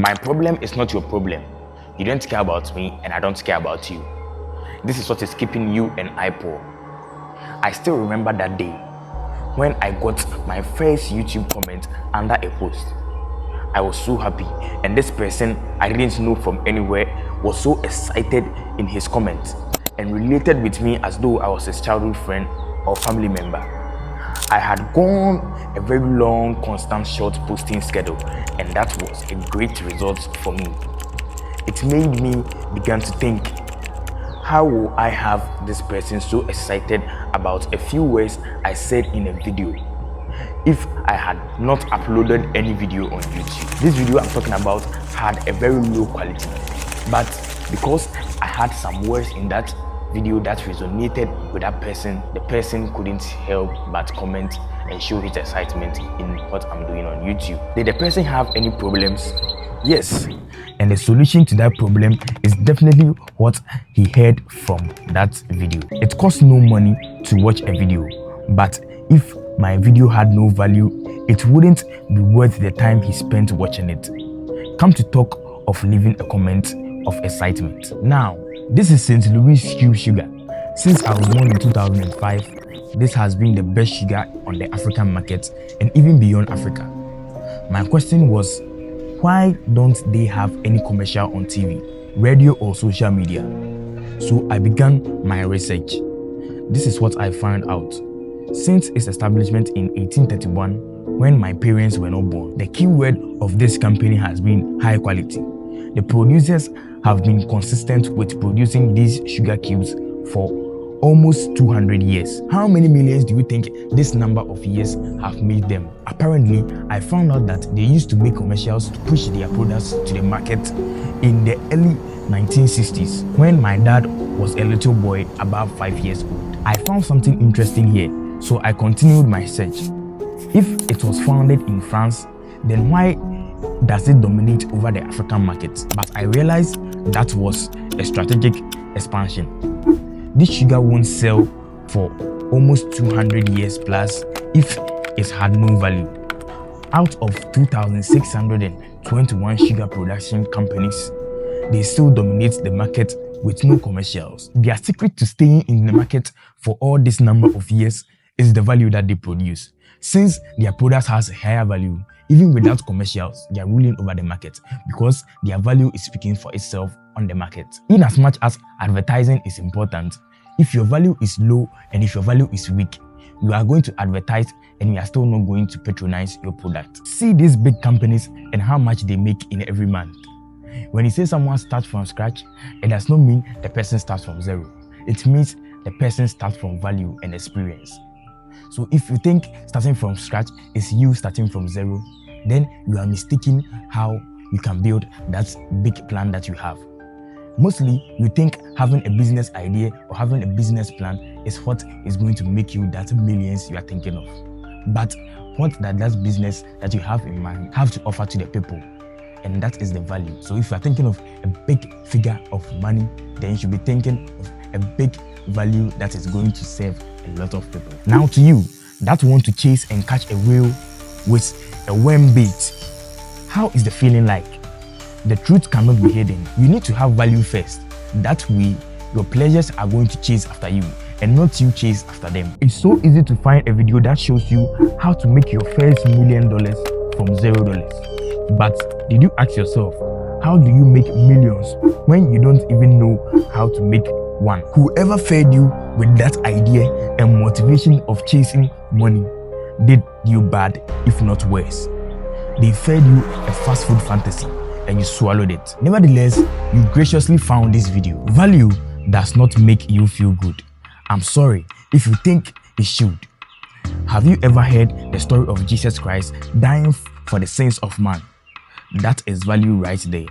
My problem is not your problem. You don't care about me and I don't care about you. This is what is keeping you and I poor. I still remember that day when I got my first YouTube comment under a post. I was so happy, and this person I didn't know from anywhere was so excited in his comments and related with me as though I was his childhood friend or family member. I had gone a very long, constant, short posting schedule, and that was a great result for me. It made me begin to think, how will I have this person so excited about a few words I said in a video if I had not uploaded any video on YouTube? This video I'm talking about had a very low quality, but because I had some words in that video that resonated with that person, the person couldn't help but comment and show his excitement in what I'm doing on YouTube. Did the person have any problems? Yes, and the solution to that problem is definitely what he heard from that video. It costs no money to watch a video, but if my video had no value, it wouldn't be worth the time he spent watching it. Come to talk of leaving a comment of excitement. Now, this is St. Louis Cube Sugar. Since I was born in 2005, this has been the best sugar on the African market and even beyond Africa. My question was, why don't they have any commercial on TV, radio or social media? So I began my research. This is what I found out. Since its establishment in 1831, when my parents were not born, the key word of this company has been high quality. The producers have been consistent with producing these sugar cubes for almost 200 years. How many millions do you think this number of years have made them? Apparently, I found out that they used to make commercials to push their products to the market in the early 1960s when my dad was a little boy about 5 years old. I found something interesting here, so I continued my search. If it was founded in France, then why does it dominate over the African market? But I realized that was a strategic expansion. This sugar won't sell for almost 200 years plus if it had no value. Out of 2,621 sugar production companies, they still dominate the market with no commercials. Their secret to staying in the market for all this number of years is the value that they produce. Since their products has a higher value, even without commercials, they are ruling over the market because their value is speaking for itself on the market. In as much as advertising is important, if your value is low and if your value is weak, you are going to advertise and you are still not going to patronize your product. See these big companies and how much they make in every month. When you say someone starts from scratch, it does not mean the person starts from zero. It means the person starts from value and experience. So if you think starting from scratch is you starting from zero, then you are mistaking how you can build that big plan that you have. Mostly, you think having a business idea or having a business plan is what is going to make you that millions you are thinking of. But what does that business that you have in mind have to offer to the people? And that is the value. So if you are thinking of a big figure of money, then you should be thinking of a big value that is going to serve a lot of people. Now to you that want to chase and catch a whale with a worm bait, how is the feeling like? The truth cannot be hidden. You need to have value first. That way, your pleasures are going to chase after you and not you chase after them. It's so easy to find a video that shows you how to make your first $1 million from $0. But did you ask yourself, how do you make millions when you don't even know how to make one? Whoever fed you with that idea and motivation of chasing money did you bad, if not worse. They fed you a fast food fantasy and you swallowed it. Nevertheless, you graciously found this video. Value does not make you feel good. I'm sorry if you think it should. Have you ever heard the story of Jesus Christ dying for the sins of man? That is value right there.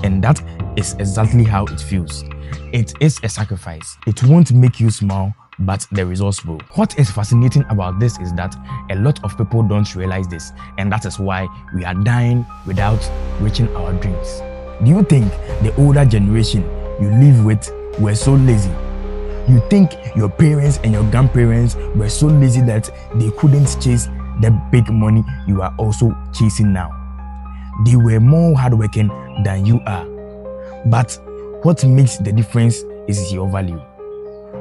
And that is exactly how it feels. It is a sacrifice. It won't make you smile, but the results will. What is fascinating about this is that a lot of people don't realize this, and that is why we are dying without reaching our dreams. Do you think the older generation you live with were so lazy? You think your parents and your grandparents were so lazy that they couldn't chase the big money you are also chasing now? They were more hardworking than you are. But what makes the difference is your value.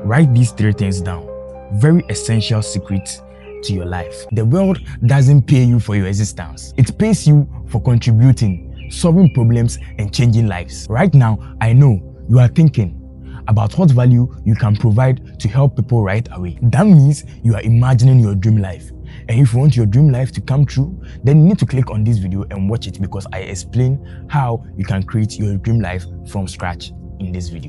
Write these 3 things down. Very essential secrets to your life. The world doesn't pay you for your existence. It pays you for contributing, solving problems, and changing lives. Right now, I know you are thinking about what value you can provide to help people right away. That means you are imagining your dream life. And if you want your dream life to come true, then you need to click on this video and watch it, because I explain how you can create your dream life from scratch in this video.